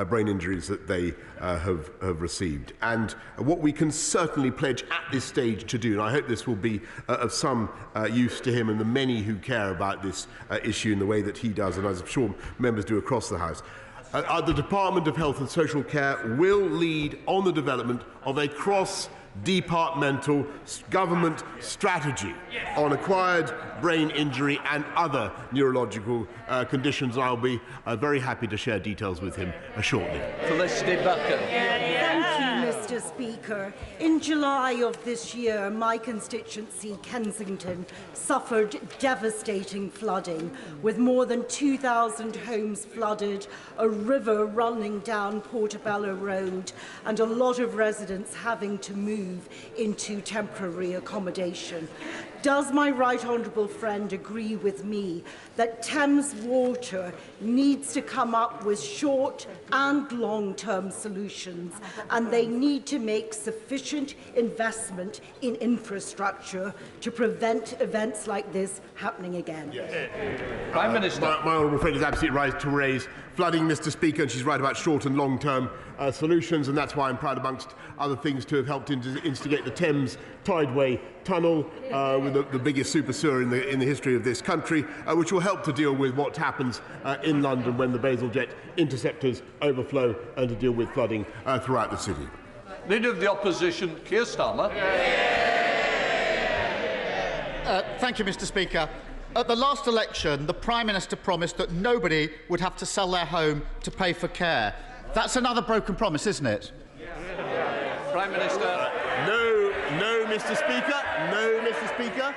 brain injuries that they have received. And what we can certainly pledge at this stage to do, and I hope this will be of some use to him and the many who care about this issue in the way that he does, and as I'm sure members do across the House, the Department of Health and Social Care will lead on the development of a cross-departmental government strategy on acquired brain injury and other neurological conditions. I'll be very happy to share details with him shortly. Felicity Bucket. Thank you, Mr. Speaker. In July of this year, my constituency, Kensington, suffered devastating flooding, with more than 2,000 homes flooded, a river running down Portobello Road, and a lot of residents having to move into temporary accommodation. Does my right honourable friend agree with me that Thames Water needs to come up with short and long-term solutions, and they need to make sufficient investment in infrastructure to prevent events like this happening again? Yes. Prime Minister. My honourable friend is absolutely right to raise flooding, Mr. Speaker, and she's right about short and long-term solutions, and that's why I'm proud, amongst other things, to have helped instigate the Thames Tideway Tunnel, with the biggest super sewer in the history of this country, which will help to deal with what happens in London when the Basingstoke interceptors overflow, and to deal with flooding throughout the city. Leader of the Opposition, Keir Starmer. Thank you, Mr. Speaker. At the last election, the Prime Minister promised that nobody would have to sell their home to pay for care. That's another broken promise, isn't it? Prime Minister. No, Mr. Speaker. No, Mr. Speaker.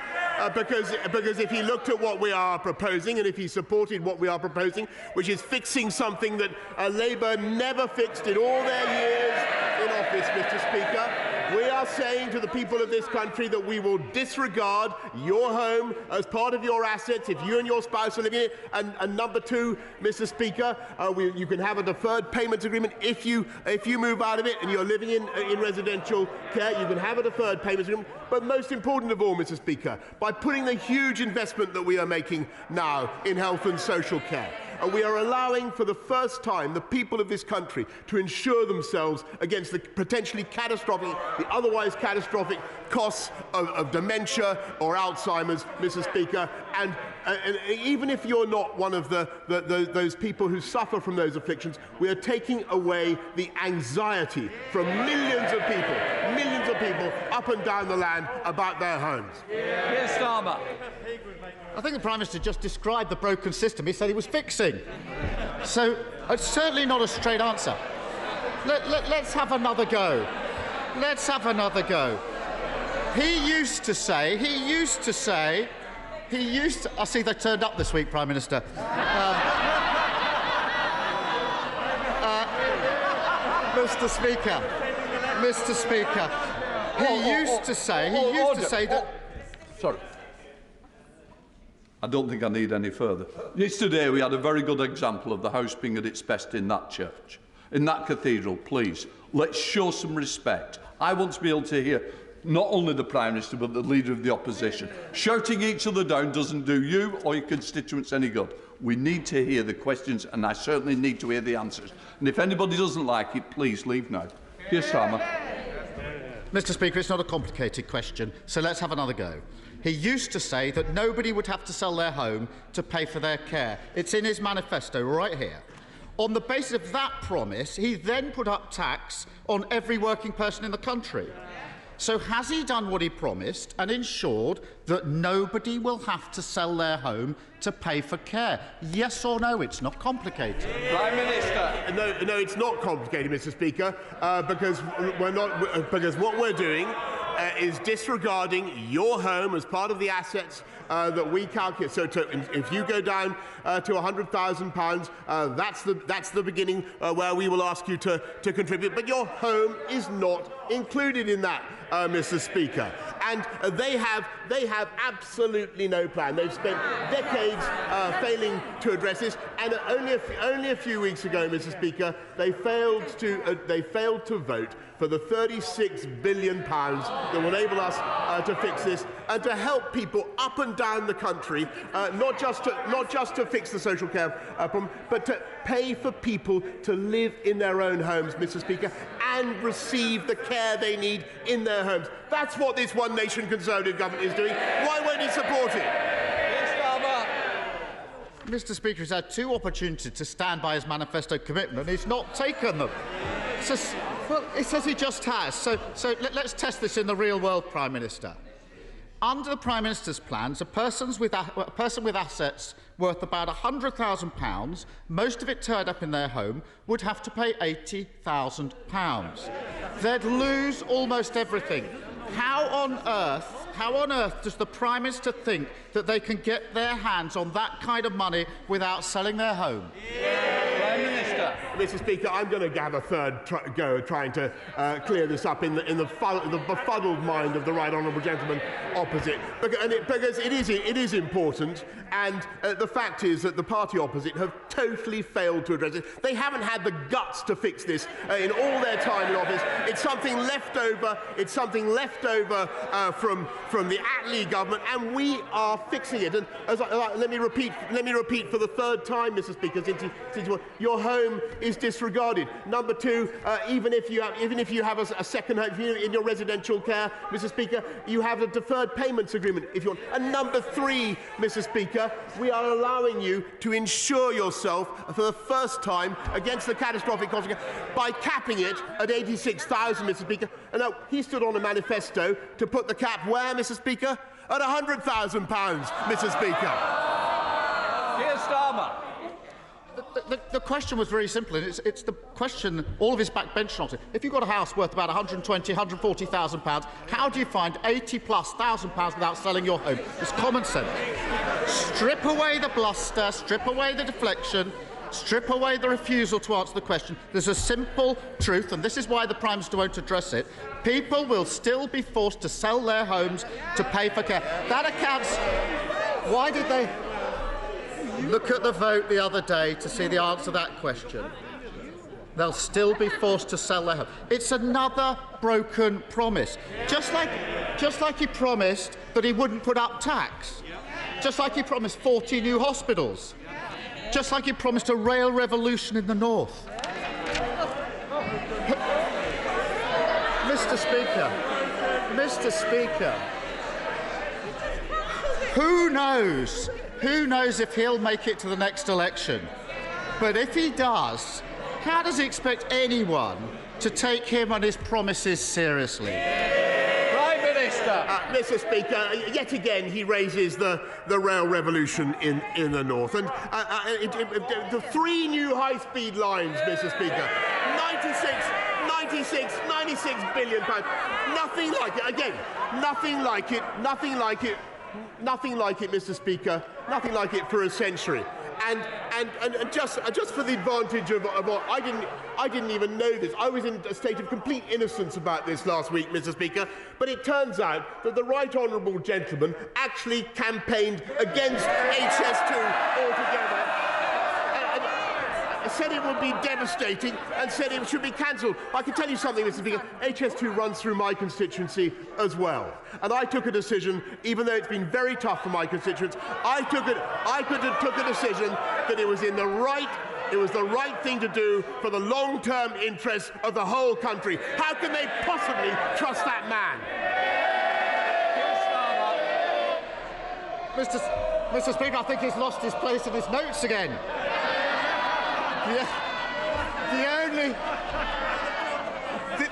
Because if he looked at what we are proposing, and if he supported what we are proposing, which is fixing something that Labour never fixed in all their years in office, Mr. Speaker, we are saying to the people of this country that we will disregard your home as part of your assets if you and your spouse are living in it. And number two, Mr. Speaker, you can have a deferred payments agreement if you move out of it and you're living in residential care. You can have a deferred payments agreement. But most important of all, Mr. Speaker, by putting the huge investment that we are making now in health and social care, we are allowing for the first time the people of this country to insure themselves against the potentially catastrophic, the otherwise catastrophic costs of dementia or Alzheimer's, Mr. Speaker. And even if you're not one of those people who suffer from those afflictions, we are taking away the anxiety from millions of people up and down the land about their homes. Keir Starmer. I think the Prime Minister just described the broken system he said he was fixing. So it's certainly not a straight answer. Let's have another go. Let's have another go. I see they turned up this week, Prime Minister. Mr. Speaker, he used to say that... Sorry. I don't think I need any further. Yesterday we had a very good example of the house being at its best in that church, in that cathedral. Please, let's show some respect. I want to be able to hear not only the Prime Minister but the Leader of the Opposition. Shouting each other down doesn't do you or your constituents any good. We need to hear the questions, and I certainly need to hear the answers. And if anybody doesn't like it, please leave now. Keir Starmer. Mr. Speaker, it's not a complicated question, so let's have another go. He used to say that nobody would have to sell their home to pay for their care. It's in his manifesto right here. On the basis of that promise, he then put up tax on every working person in the country. So has he done what he promised and ensured that nobody will have to sell their home to pay for care? Yes or no? It's not complicated. Prime Minister. No, it's not complicated, Mr. Speaker, because what we're doing is disregarding your home as part of the assets that we calculate. So if you go down to £100,000, that's the beginning where we will ask you to contribute. But your home is not included in that, Mr. Speaker. And they have absolutely no plan. They've spent decades failing to address this. And only a few weeks ago, Mr. Speaker, they failed to vote for the £36 billion that will enable us to fix this and to help people up and down the country, not just to fix the social care problem, but to pay for people to live in their own homes, Mr. Speaker, and receive the care they need in their homes. That's what this One Nation Conservative government is doing. Why won't it support it? Mr. Speaker, he's had 2 opportunities to stand by his manifesto commitment and he's not taken them. Well, it says he just has. So let's test this in the real world, Prime Minister. Under the Prime Minister's plans, a person with assets worth about £100,000, most of it tied up in their home, would have to pay £80,000. They'd lose almost everything. How on earth does the Prime Minister think that they can get their hands on that kind of money without selling their home? Prime Minister. Mr. Speaker, I'm going to have a third go at trying to clear this up in the befuddled mind of the right honourable gentleman opposite, because it is important, and the fact is that the party opposite have totally failed to address it. They haven't had the guts to fix this in all their time in office. It's something left over. It's something left over from the Attlee government, and we are fixing it. And let me repeat for the third time, Mr. Speaker, since your home is disregarded. Number 2, even if you have a second home in your residential care, Mr. Speaker, you have a deferred payments agreement if you want. And number 3, Mr. Speaker, we are allowing you to insure yourself for the first time against the catastrophic consequence by capping it at 86,000, Mr. Speaker. And now he stood on a manifesto to put the cap where, Mr. Speaker? At £100,000, Mr. Speaker. Keir Starmer. The question was very simple, and it's the question all of his backbenchers answered. If you've got a house worth about £120,000, £140,000, how do you find £80,000+ without selling your home? It's common sense. Strip away the bluster, strip away the deflection, strip away the refusal to answer the question. There's a simple truth, and this is why the Prime Minister won't address it. People will still be forced to sell their homes to pay for care. That accounts... Why did they... Look at the vote the other day to see the answer to that question. They'll still be forced to sell their home. It's another broken promise. Just like he promised that he wouldn't put up tax. Just like he promised 40 new hospitals. Just like he promised a rail revolution in the north. Mr. Speaker, who knows if he'll make it to the next election? But if he does, how does he expect anyone to take him and his promises seriously? Prime Minister. Mr. Speaker, yet again he raises the rail revolution in the north. And the 3 new high-speed lines, Mr. Speaker, 96 billion pounds. Nothing like it. Again, nothing like it, Mr. Speaker. Nothing like it for a century. And just for the advantage of what I didn't even know this. I was in a state of complete innocence about this last week, Mr. Speaker. But it turns out that the right honourable gentleman actually campaigned against HS2 altogether. Said it would be devastating and said it should be cancelled. I can tell you something, Mr. Speaker. HS2 runs through my constituency as well. And I took a decision, even though it's been very tough for my constituents, I took a decision that it was the right thing to do for the long-term interests of the whole country. How can they possibly trust that man? Mr. Speaker, I think he's lost his place in his notes again.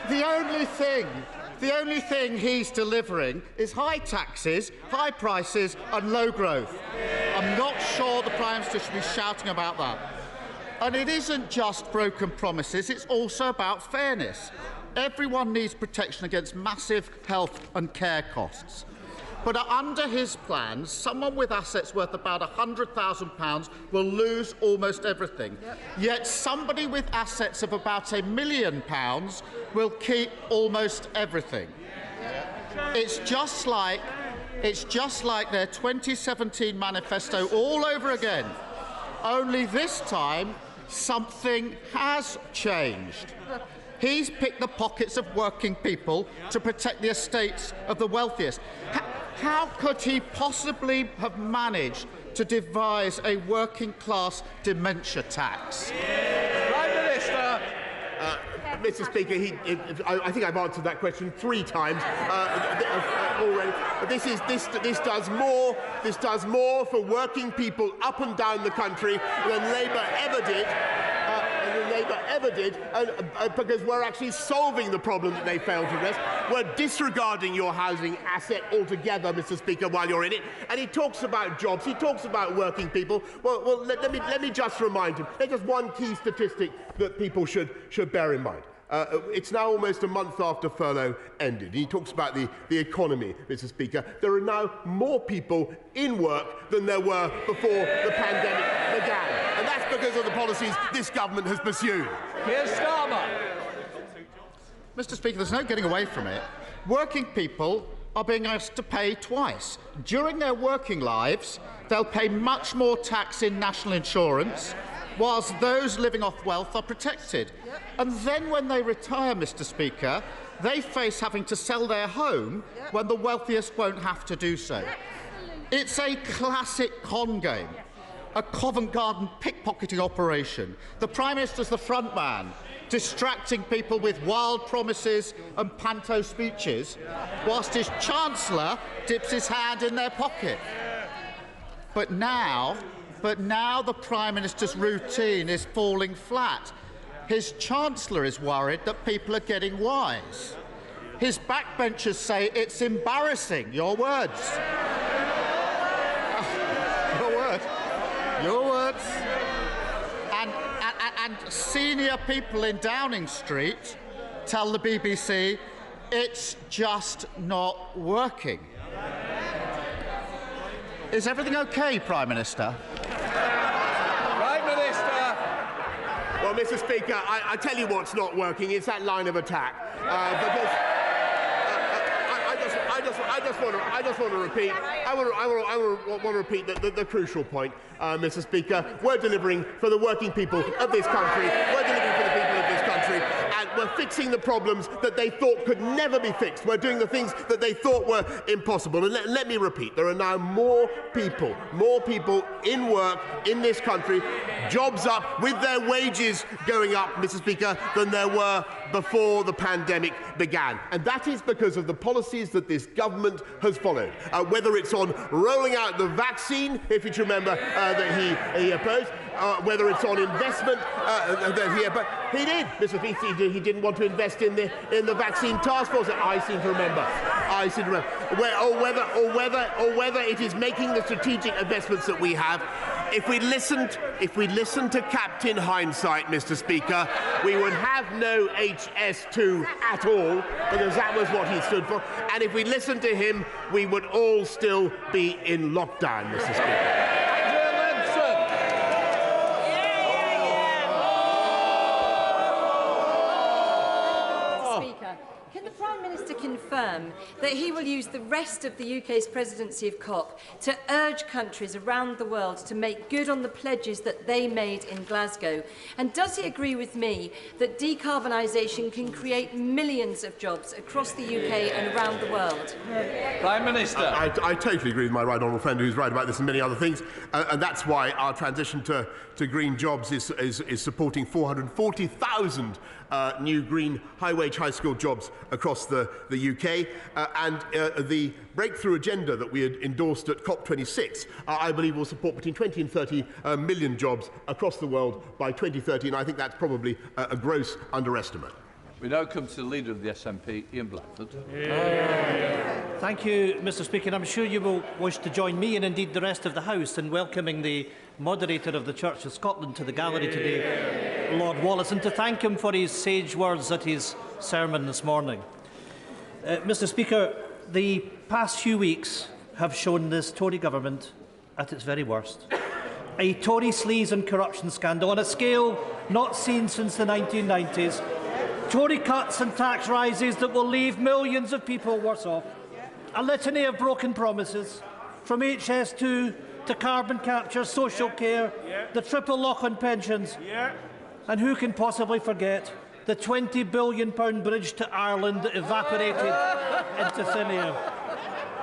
The only thing he's delivering is high taxes, high prices and low growth. I'm not sure the Prime Minister should be shouting about that. And it isn't just broken promises, it's also about fairness. Everyone needs protection against massive health and care costs. But under his plans, someone with assets worth about £100,000 will lose almost everything. Yet somebody with assets of about £1 million will keep almost everything. It's just like their 2017 manifesto all over again. Only this time, something has changed. He's picked the pockets of working people to protect the estates of the wealthiest. How could he possibly have managed to devise a working-class dementia tax? Prime Minister. Mr. Speaker, I think I've answered that question 3 times already. This does more for working people up and down the country than Labour ever did. Because we're actually solving the problem that they failed to address. We're disregarding your housing asset altogether, Mr. Speaker, while you're in it. And he talks about jobs, he talks about working people. Well, let me just remind him. There's just one key statistic that people should bear in mind. It's now almost a month after furlough ended. He talks about the economy, Mr. Speaker. There are now more people in work than there were before the pandemic began. And that's because of the policies this government has pursued. Keir Starmer. Mr. Speaker, there's no getting away from it. Working people are being asked to pay twice. During their working lives, they'll pay much more tax in national insurance, whilst those living off wealth are protected. And then when they retire, Mr. Speaker, they face having to sell their home when the wealthiest won't have to do so. It's a classic con game, a Covent Garden pickpocketing operation. The Prime Minister's the front man, distracting people with wild promises and panto speeches, whilst his Chancellor dips his hand in their pocket. But now the Prime Minister's routine is falling flat. His Chancellor is worried that people are getting wise. His backbenchers say it's embarrassing. Your words. Your words. And senior people in Downing Street tell the BBC it's just not working. Is everything okay, Prime Minister? Prime Minister. Well, Mr. Speaker, I tell you what's not working. It's that line of attack. Because I just want to repeat. I want to repeat the crucial point, Mr. Speaker. We're delivering for the working people of this country. We're delivering for the people of this country, and we're fixing the problems that they thought could never be fixed. We're doing the things that they thought were impossible. And let me repeat: there are now more people in work in this country, jobs up, with their wages going up, Mr. Speaker, than there were before the pandemic began. And that is because of the policies that this government has followed. Whether it's on rolling out the vaccine, if you remember that he opposed, whether it's on investment that he opposed. He did, Mr. Speaker. He didn't want to invest in the vaccine task force. I seem to remember. Or whether it is making the strategic investments that we have. If we listened to Captain Hindsight, Mr. Speaker, we would have no HS2 at all, because that was what he stood for. And if we listened to him, we would all still be in lockdown, Mr. Speaker. Can the Prime Minister confirm that he will use the rest of the UK's presidency of COP to urge countries around the world to make good on the pledges that they made in Glasgow? And does he agree with me that decarbonisation can create millions of jobs across the UK and around the world? Prime Minister. I totally agree with my right honourable friend who's right about this and many other things. And that's why our transition to green jobs is supporting 440,000 new green high-wage, high-skilled jobs across the UK. And the breakthrough agenda that we had endorsed at COP26, I believe will support between 20 and 30 million jobs across the world by 2030. And I think that's probably a gross underestimate. We now come to the Leader of the SNP, Ian Blackford. Thank you, Mr. Speaker. I'm sure you will wish to join me and indeed the rest of the House in welcoming the moderator of the Church of Scotland to the gallery today, Lord Wallace, and to thank him for his sage words at his sermon this morning. Mr. Speaker, the past few weeks have shown this Tory government at its very worst. A Tory sleaze and corruption scandal on a scale not seen since the 1990s. Tory cuts and tax rises that will leave millions of people worse off. A litany of broken promises, from HS2 to carbon capture, social care, the triple lock on pensions. And who can possibly forget the £20 billion bridge to Ireland that evaporated into thin air.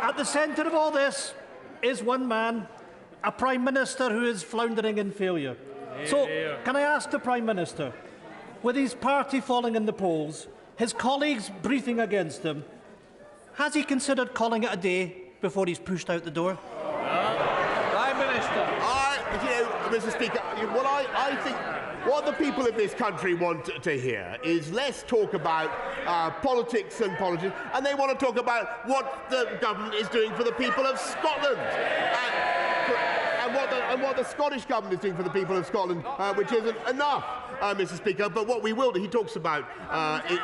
At the centre of all this is one man, a Prime Minister who is floundering in failure. So, can I ask the Prime Minister, with his party falling in the polls, his colleagues breathing against him, has he considered calling it a day before he's pushed out the door? Prime Minister. Mr. Speaker, I think what the people of this country want to hear is less talk about politics and politics, and they want to talk about what the government is doing for the people of Scotland. And what the Scottish government is doing for the people of Scotland, which isn't enough, Mr. Speaker. But what we will do, he talks about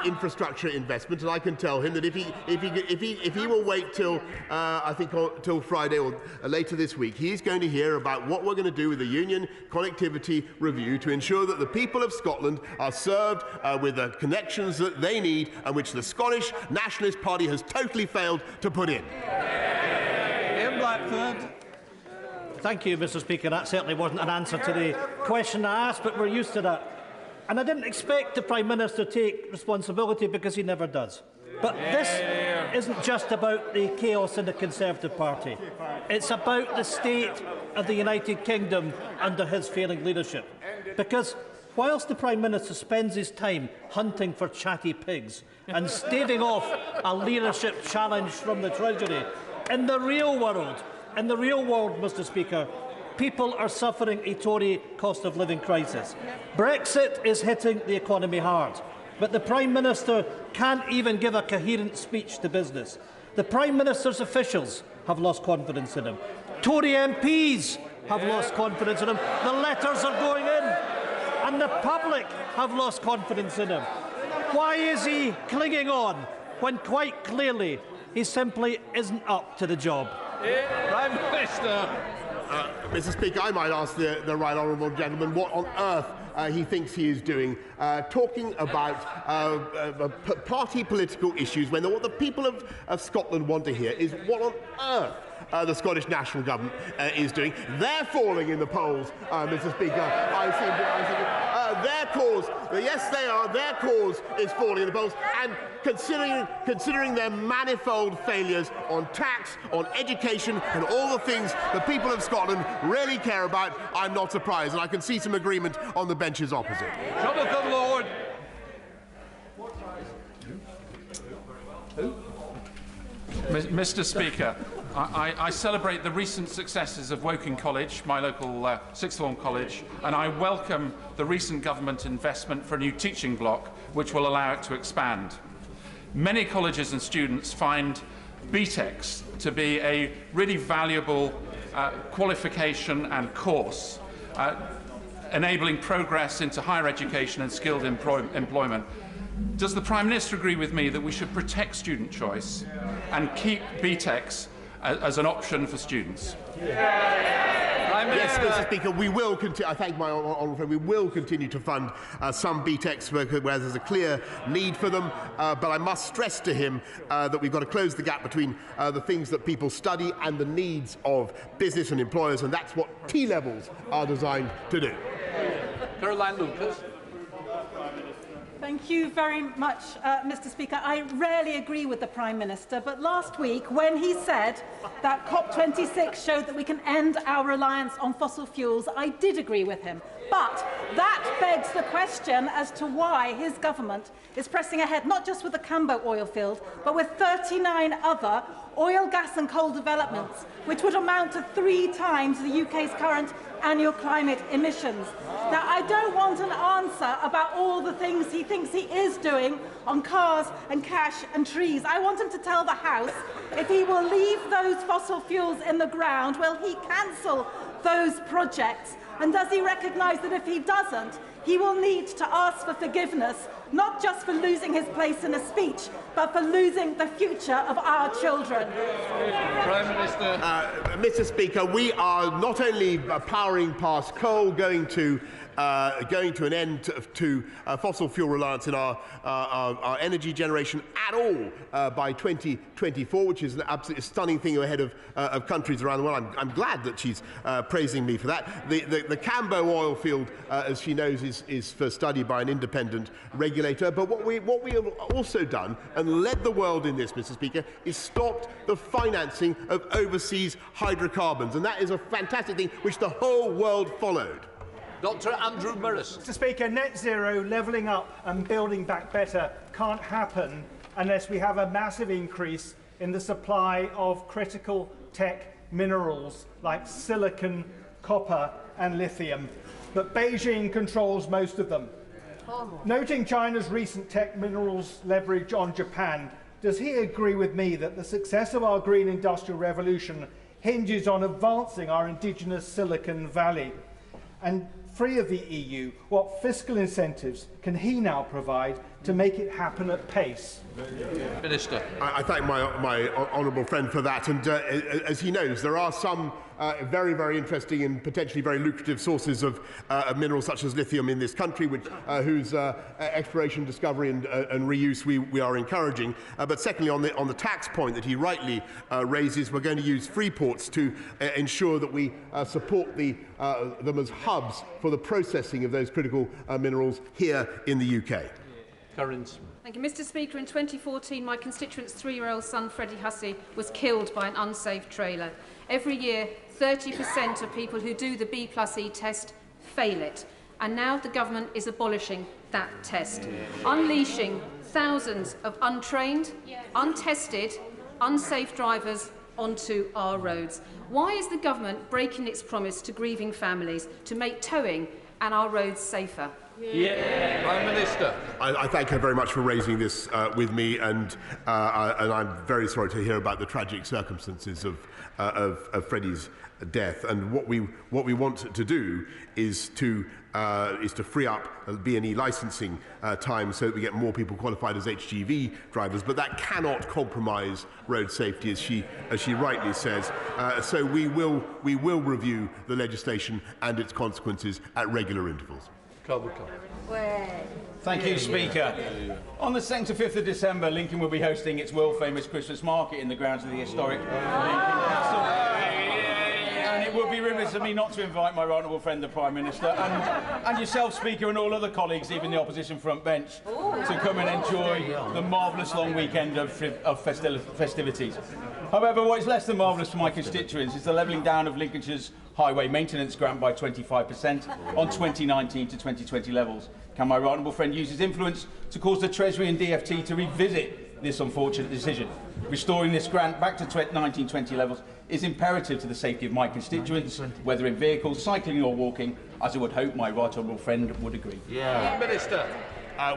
infrastructure investment, and I can tell him that if he will wait till I think till Friday or later this week, he's going to hear about what we're going to do with the Union Connectivity Review to ensure that the people of Scotland are served with the connections that they need, and which the Scottish Nationalist Party has totally failed to put in. Ian Blackford. Thank you, Mr. Speaker. That certainly wasn't an answer to the question I asked, but we're used to that. And I didn't expect the Prime Minister to take responsibility because he never does. But this isn't just about the chaos in the Conservative Party. It's about the state of the United Kingdom under his failing leadership. Because whilst the Prime Minister spends his time hunting for chatty pigs and staving off a leadership challenge from the Treasury, in the real world, Mr. Speaker, people are suffering a Tory cost of living crisis. Brexit is hitting the economy hard, but the Prime Minister can't even give a coherent speech to business. The Prime Minister's officials have lost confidence in him. Tory MPs have lost confidence in him. The letters are going in, and the public have lost confidence in him. Why is he clinging on when quite clearly he simply isn't up to the job? Prime Minister. Mr. Speaker, I might ask the right honourable gentleman what on earth he thinks he is doing, talking about party political issues when what the people of Scotland want to hear is what on earth the Scottish National Government is doing. They're falling in the polls, Mr. Speaker. Their cause, yes they are, their cause is falling in the polls, and considering their manifold failures on tax, on education and all the things the people of Scotland really care about, I'm not surprised, and I can see some agreement on the benches opposite. Jonathan Lord. Mr. Speaker, I celebrate the recent successes of Woking College, my local sixth form college, and I welcome the recent government investment for a new teaching block, which will allow it to expand. Many colleges and students find BTECs to be a really valuable qualification and course, enabling progress into higher education and skilled employment. Does the Prime Minister agree with me that we should protect student choice and keep BTECs as an option for students? Yes, Mr. Speaker, we will continue. I thank my honourable friend. We will continue to fund some BTECs where there's a clear need for them. But I must stress to him that we've got to close the gap between the things that people study and the needs of business and employers, and that's what T-levels are designed to do. Caroline Lucas. Thank you very much, Mr. Speaker. I rarely agree with the Prime Minister, but last week when he said that COP26 showed that we can end our reliance on fossil fuels, I did agree with him. But that begs the question as to why his government is pressing ahead not just with the Cambo oil field, but with 39 other oil, gas and coal developments, which would amount to 3 times the UK's current annual climate emissions. Now, I don't want an answer about all the things he thinks he is doing on cars and cash and trees. I want him to tell the House if he will leave those fossil fuels in the ground, will he cancel those projects? And does he recognise that if he doesn't, he will need to ask for forgiveness, not just for losing his place in a speech, but for losing the future of our children? Prime Minister. Mr. Speaker, we are not only powering past coal, going to an end to fossil fuel reliance in our energy generation at all by 2024, which is an absolutely stunning thing ahead of countries around the world. I'm glad that she's praising me for that. The Cambo oil field, as she knows, is for study by an independent regulator. But what we have also done, and led the world in this, Mr. Speaker, is stopped the financing of overseas hydrocarbons. And that is a fantastic thing which the whole world followed. Dr. Andrew Morris. Mr. Speaker, net zero, levelling up and building back better can't happen unless we have a massive increase in the supply of critical tech minerals like silicon, copper and lithium. But Beijing controls most of them. Noting China's recent tech minerals leverage on Japan, does he agree with me that the success of our green industrial revolution hinges on advancing our indigenous Silicon Valley? And free of the EU, what fiscal incentives can he now provide to make it happen at pace? Minister. I thank my honourable friend for that. And as he knows, there are some very, very interesting and potentially very lucrative sources of minerals such as lithium in this country, whose exploration, discovery and reuse we are encouraging. But secondly, on the tax point that he rightly raises, we're going to use free ports to ensure that we support them as hubs for the processing of those critical minerals here in the UK. Thank you, Mr. Speaker. In 2014, my constituent's 3-year-old son, Freddie Hussey, was killed by an unsafe trailer. Every year, 30% of people who do the B+E test fail it. And now the government is abolishing that test, unleashing thousands of untrained, untested, unsafe drivers onto our roads. Why is the government breaking its promise to grieving families to make towing and our roads safer? Yeah. Prime Minister. I thank her very much for raising this with me, and I'm very sorry to hear about the tragic circumstances of Freddie's death. And what we want to do is to free up B&E licensing time so that we get more people qualified as HGV drivers. But that cannot compromise road safety, as she rightly says. So we will review the legislation and its consequences at regular intervals. Thank you, Speaker. On the 2nd to 5th of December, Lincoln will be hosting its world-famous Christmas market in the grounds of the historic Lincoln Castle. And it would be remiss of me not to invite my honourable friend, the Prime Minister, and yourself, Speaker, and all other colleagues, even the opposition front bench, to come and enjoy the marvellous long weekend of festivities. However, what is less than marvellous for my constituents is the levelling down of Lincolnshire's highway maintenance grant by 25% on 2019 to 2020 levels. Can my honourable friend use his influence to cause the Treasury and DfT to revisit this unfortunate decision? Restoring this grant back to 1920 levels is imperative to the safety of my constituents, whether in vehicles, cycling or walking, as I would hope my right honourable friend would agree. Minister.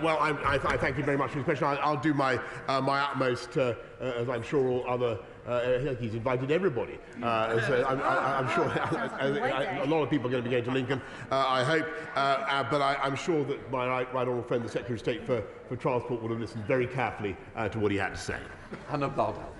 Well, I thank you very much for the question. I'll do my utmost, as I'm sure all other. He's invited everybody. So I'm sure a lot of people are going to be going to Lincoln, I hope. But I'm sure that my right honourable friend, the Secretary of State for Transport, would have listened very carefully to what he had to say. Hannah Bardell.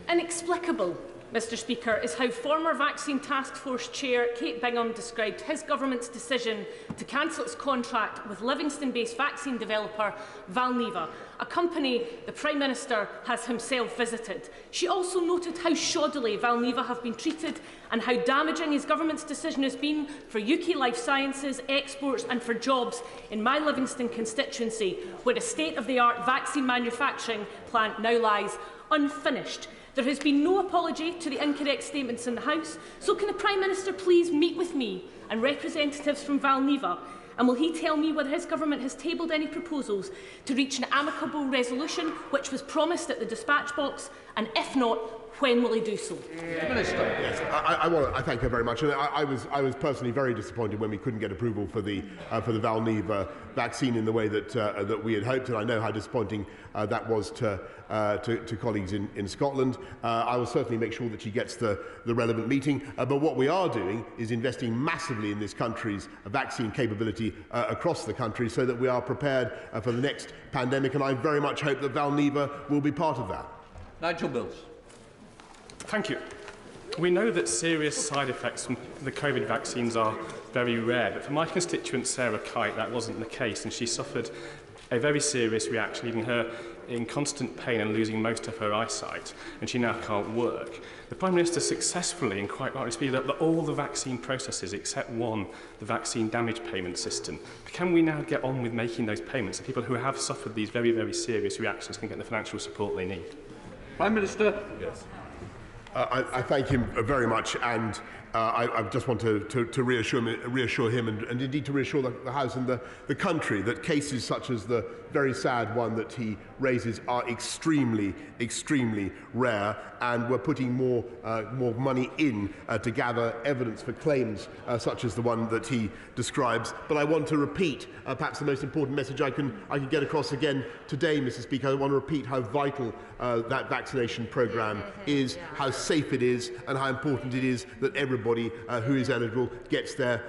Inexplicable, Mr. Speaker, is how former Vaccine Task Force Chair Kate Bingham described his government's decision to cancel its contract with Livingston-based vaccine developer Valneva, a company the Prime Minister has himself visited. She also noted how shoddily Valneva have been treated and how damaging his government's decision has been for UK life sciences, exports and for jobs in my Livingston constituency, where a state-of-the-art vaccine manufacturing plant now lies unfinished. There has been no apology to the incorrect statements in the House, so can the Prime Minister please meet with me and representatives from Valneva, and will he tell me whether his government has tabled any proposals to reach an amicable resolution which was promised at the dispatch box, and if not, when will he do so? Minister. Yes, I thank her very much. And I was personally very disappointed when we couldn't get approval for the Valneva vaccine in the way that we had hoped, and I know how disappointing that was to colleagues in Scotland. I will certainly make sure that she gets the relevant meeting. But what we are doing is investing massively in this country's vaccine capability across the country, so that we are prepared for the next pandemic. And I very much hope that Valneva will be part of that. Nigel Mills. Thank you. We know that serious side effects from the COVID vaccines are very rare. But for my constituent Sarah Kite, that wasn't the case, and she suffered a very serious reaction, leaving her in constant pain and losing most of her eyesight, and she now can't work. The Prime Minister successfully and quite rightly speeded up all the vaccine processes except one, the vaccine damage payment system. Can we now get on with making those payments so people who have suffered these very, very serious reactions can get the financial support they need? Prime Minister. Yes. I thank him very much, and I just want to reassure him and indeed to reassure the House and the country that cases such as the very sad one that he raises are extremely, extremely rare, and we're putting more money in to gather evidence for claims such as the one that he describes. But I want to repeat perhaps the most important message I can get across again today, Mr. Speaker. I want to repeat how vital that vaccination programme is, how safe it is, and how important it is that everybody who is eligible gets their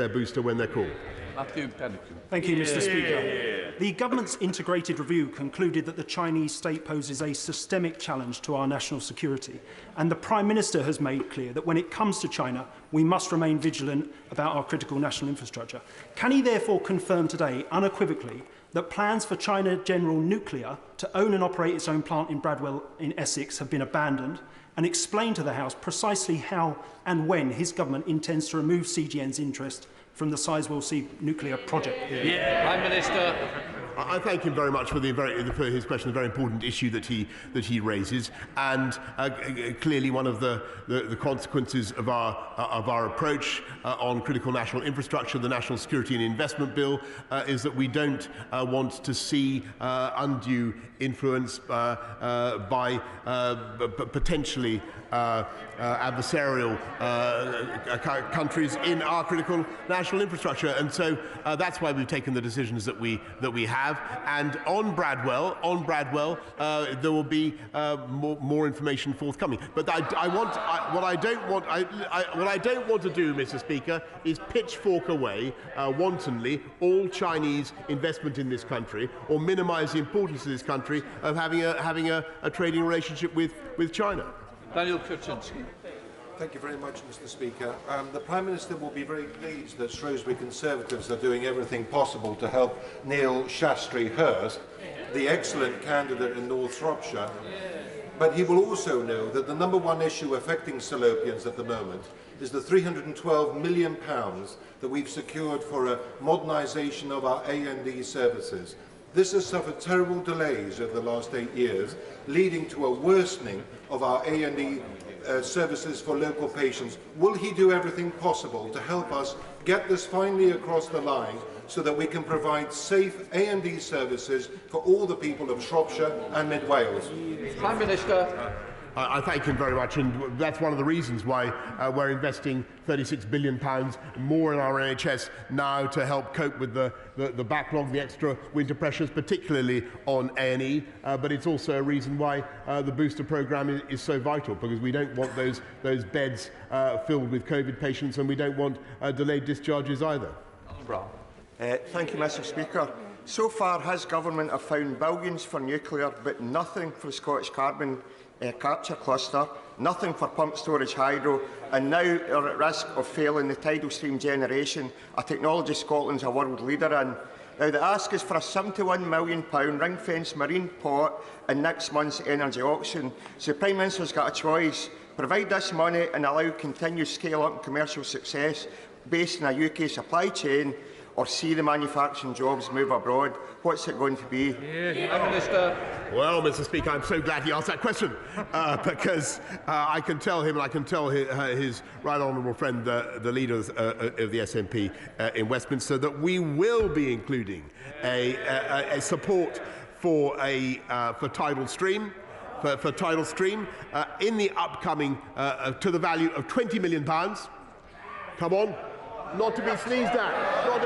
booster when they're called. Matthew Penican. Thank you, Mr. Speaker. The government's integrated review concluded that the Chinese state poses a systemic challenge to our national security, and the Prime Minister has made clear that when it comes to China, we must remain vigilant about our critical national infrastructure. Can he therefore confirm today, unequivocally, that plans for China General Nuclear to own and operate its own plant in Bradwell in Essex have been abandoned, and explain to the House precisely how and when his government intends to remove CGN's interest from the Sizewell C nuclear project? Prime Minister. I thank him very much for his question, a very important issue that he raises, and clearly one of the consequences of our approach on critical national infrastructure, the National Security and Investment Bill, is that we don't want to see undue influence by potentially adversarial countries in our critical national infrastructure, and so that's why we've taken the decisions that we have. And on Bradwell, there will be more information forthcoming. But what I don't want to do, Mr. Speaker, is pitchfork away wantonly all Chinese investment in this country, or minimise the importance of this country of having a trading relationship with China. Daniel Kuczynski. Thank you very much, Mr. Speaker. The Prime Minister will be very pleased that Shrewsbury Conservatives are doing everything possible to help Neil Shastri Hurst, the excellent candidate in North Shropshire. But he will also know that the #1 issue affecting Salopians at the moment is the £312 million that we've secured for a modernisation of our A&E services. This has suffered terrible delays over the last 8 years, leading to a worsening of our A&E services for local patients. Will he do everything possible to help us get this finally across the line so that we can provide safe A&E services for all the people of Shropshire and Mid Wales? Prime Minister. I thank him very much, and that's one of the reasons why we're investing £36 billion more in our NHS now to help cope with the backlog, the extra winter pressures, particularly on A&E. But it's also a reason why the booster programme is so vital, because we don't want those beds filled with COVID patients, and we don't want delayed discharges either. Thank you, Mr. Speaker. So far, his government have found billions for nuclear, but nothing for the Scottish carbon capture cluster, nothing for pump storage hydro, and now are at risk of failing the tidal stream generation, a technology Scotland's a world leader in. Now, the ask is for a £71 million ring-fenced marine pot in next month's energy auction. So the Prime Minister's got a choice: provide this money and allow continued scale-up and commercial success based on a UK supply chain, or see the manufacturing jobs move abroad. What's it going to be? Prime Minister. Well, Mr. Speaker, I'm so glad he asked that question, because I can tell him, and I can tell his right honourable friend, the leader of the SNP in Westminster, that we will be including a support for tidal stream. For tidal stream in the upcoming to the value of £20 million. Come on. Not to be sneezed at. Not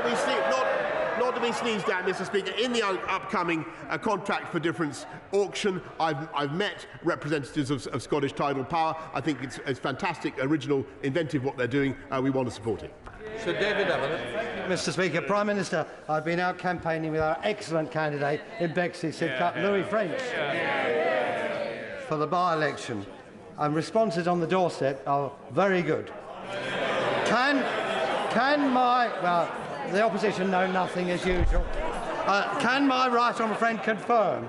to be sneezed at, Mr. Speaker. In the upcoming Contract for Difference auction, I've met representatives of Scottish Tidal Power. I think it's fantastic, original, inventive what they're doing. We want to support it. Sir David Evelyn. Mr. Speaker, Prime Minister, I've been out campaigning with our excellent candidate in Bexley, Sidcup, Louis French, for the by-election, and responses on the doorstep are very good. the opposition know nothing as usual. Can my right honourable friend confirm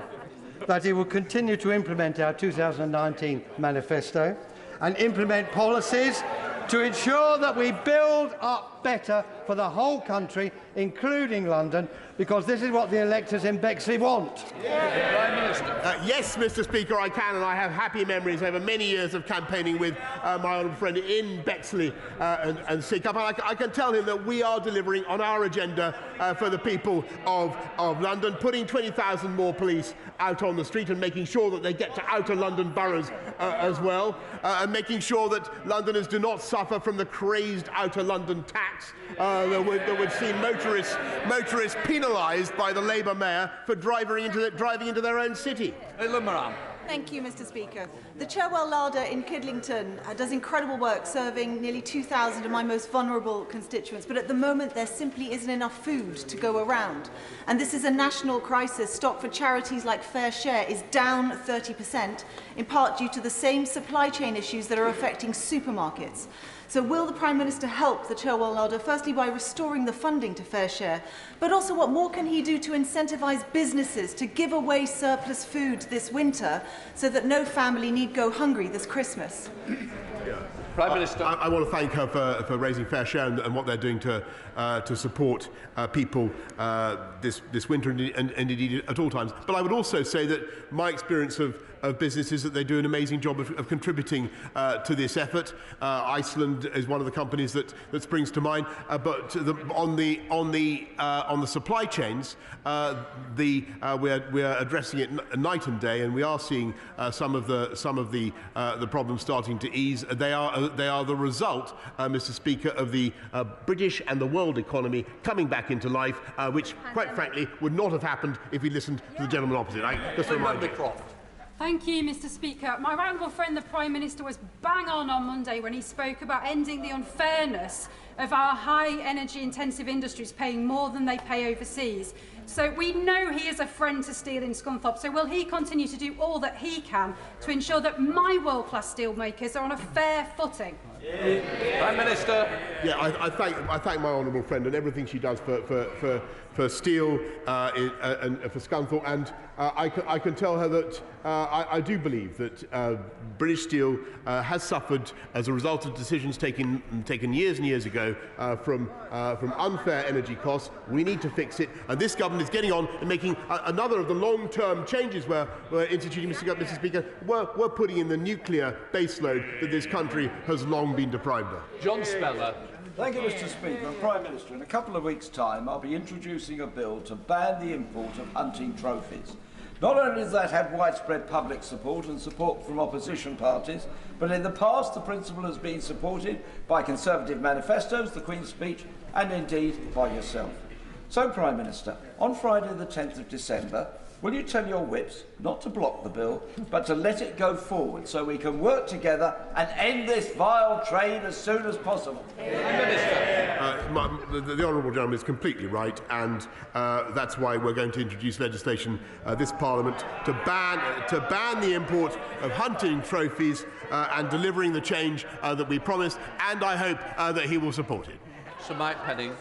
that he will continue to implement our 2019 manifesto and implement policies to ensure that we build up better for the whole country, including London, because this is what the electors in Bexley want? Yes, Mr. Speaker, I can, and I have happy memories over many years of campaigning with my honourable friend in Bexley and Sidcup. And I can tell him that we are delivering on our agenda for the people of London, putting 20,000 more police out on the street and making sure that they get to outer London boroughs as well, and making sure that Londoners do not suffer from the crazed outer London tax that would see motorists penalised by the Labour mayor for driving into their own city. Thank you, Mr. Speaker. The Cherwell Larder in Kidlington does incredible work serving nearly 2,000 of my most vulnerable constituents, but at the moment there simply isn't enough food to go around. And this is a national crisis. Stock for charities like Fair Share is down 30%, in part due to the same supply chain issues that are affecting supermarkets. So will the Prime Minister help the Cherwell Larder, firstly by restoring the funding to Fair Share, but also what more can he do to incentivise businesses to give away surplus food this winter so that no family need go hungry this Christmas? Prime Minister. I want to thank her for raising Fair Share and what they're doing to support people this winter and indeed at all times. But I would also say that my experience of business is that they do an amazing job of contributing to this effort. Iceland is one of the companies that springs to mind. But on the supply chains, we are addressing it night and day, and we are seeing some of the problems starting to ease. They are the result, Mr. Speaker, of the British and the world economy coming back into life, which, quite frankly, would not have happened if we listened to the gentleman opposite. I just remind you. Thank you, Mr. Speaker. My honourable friend, the Prime Minister, was bang on Monday when he spoke about ending the unfairness of our high energy-intensive industries paying more than they pay overseas. So we know he is a friend to steel in Scunthorpe. So will he continue to do all that he can to ensure that my world-class steelmakers are on a fair footing? Prime Minister. Yeah, I thank my honourable friend and everything she does for steel and for Scunthorpe, and I can tell her that I do believe that British Steel has suffered as a result of decisions taken years and years ago from unfair energy costs. We need to fix it, and this government is getting on and making another of the long-term changes we're instituting, Mr. Speaker. We're putting in the nuclear baseload that this country has long been deprived of. John Speller. Thank you, Mr. Speaker. Prime Minister, in a couple of weeks' time, I'll be introducing a bill to ban the import of hunting trophies. Not only does that have widespread public support and support from opposition parties, but in the past the principle has been supported by Conservative manifestos, the Queen's Speech, and indeed by yourself. So, Prime Minister, on Friday the 10th of December, will you tell your whips not to block the bill, but to let it go forward so we can work together and end this vile trade as soon as possible? The honourable gentleman is completely right, and that's why we're going to introduce legislation this Parliament to ban the import of hunting trophies and delivering the change that we promised, and I hope that he will support it. Sir Mike Penning.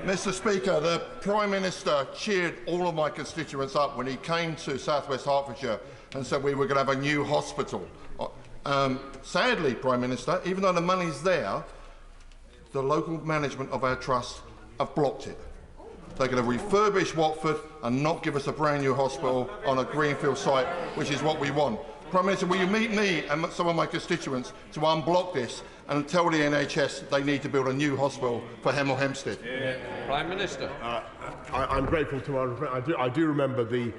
Mr. Speaker, the Prime Minister cheered all of my constituents up when he came to South West Hertfordshire and said we were going to have a new hospital. Sadly, Prime Minister, even though the money's there, the local management of our trust have blocked it. They're going to refurbish Watford and not give us a brand new hospital on a greenfield site, which is what we want. Prime Minister, will you meet me and some of my constituents to unblock this and tell the NHS they need to build a new hospital for Hemel Hempstead? Prime Minister. I'm grateful to our friend. I do remember the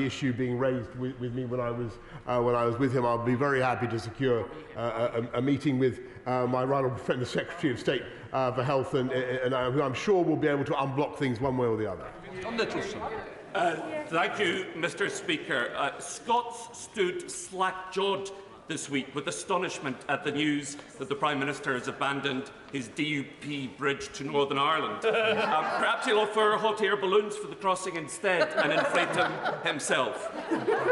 issue being raised with me when I was with him. I'll be very happy to secure a meeting with my right honourable friend, the Secretary of State for Health, and who I'm sure will be able to unblock things one way or the other. John Nicholson. Thank you, Mr. Speaker. Scots stood slack-jawed this week with astonishment at the news that the Prime Minister has abandoned his DUP bridge to Northern Ireland. Perhaps he'll offer hot air balloons for the crossing instead and inflate them himself.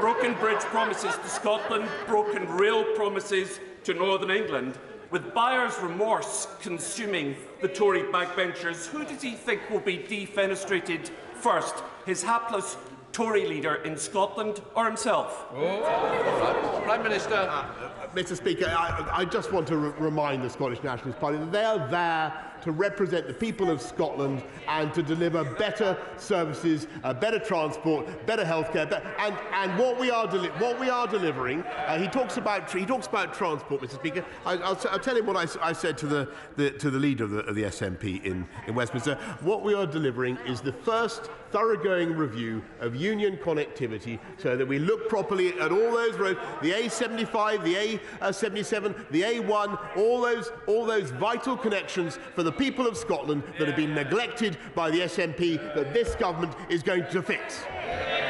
Broken bridge promises to Scotland, broken rail promises to Northern England, With buyer's remorse consuming the Tory backbenchers, who does he think will be defenestrated first? His hapless Tory leader in Scotland or himself? Prime Minister. Mr. Speaker, I just want to remind the Scottish Nationalist Party that they are there to represent the people of Scotland and to deliver better services, better transport, better healthcare, and what we are delivering. He talks about transport, Mr. Speaker. I'll tell him what I said to the leader of the SNP in Westminster. What we are delivering is the first thoroughgoing review of union connectivity, so that we look properly at all those roads, the A75, the A77, the A1, all those vital connections for the people of Scotland that have been neglected by the SNP, that this government is going to fix.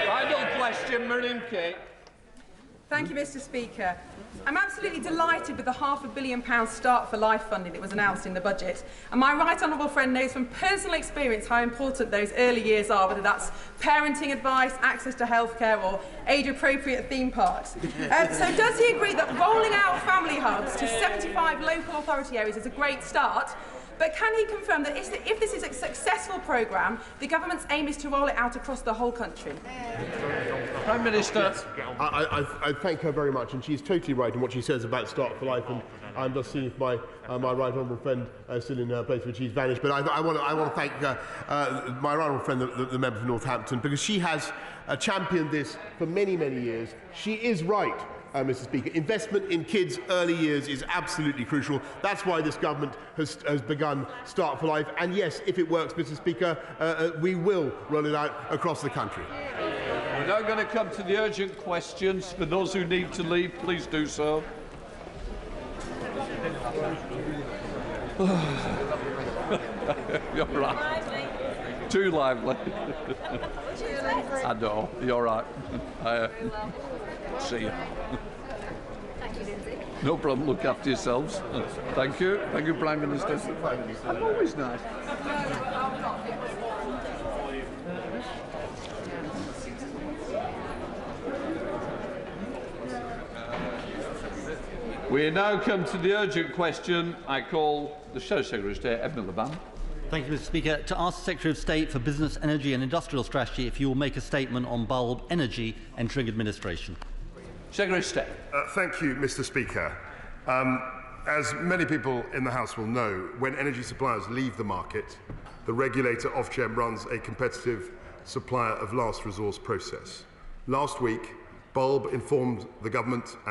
Final question, Miriam Kay. Thank you, Mr. Speaker. I'm absolutely delighted with the £500 million Start for Life funding that was announced in the budget. And my right honourable friend knows from personal experience how important those early years are, whether that's parenting advice, access to healthcare or age-appropriate theme parks. So does he agree that rolling out family hubs to 75 local authority areas is a great start? But can he confirm that if this is a successful programme, the government's aim is to roll it out across the whole country? Prime Minister. Yes. I thank her very much, and she's totally right in what she says about Start for Life. And I'm just seeing if my right honourable friend is still in her place, which she's vanished. But I want to thank my right honourable friend, the member for Northampton, because she has championed this for many, many years. She is right. Mr. Speaker, investment in kids' early years is absolutely crucial. That's why this government has begun Start for Life. And yes, if it works, Mr. Speaker, we will roll it out across the country. We're now going to come to the urgent questions. For those who need to leave, please do so. You're right. Too lively. I know. You're right. See you. Thank you, Lindsay. No problem. Look after yourselves. Thank you. Thank you, Prime Minister. I'm always nice. We now come to the urgent question. I call the Shadow Secretary of State, Ed Miliband. Thank you, Mr. Speaker. To ask the Secretary of State for Business, Energy and Industrial Strategy if you will make a statement on bulb energy entering administration. Secretary of State. Thank you, Mr. Speaker. As many people in the House will know, when energy suppliers leave the market, the regulator Ofgem runs a competitive supplier of last resource process. Last week, Bulb informed the government and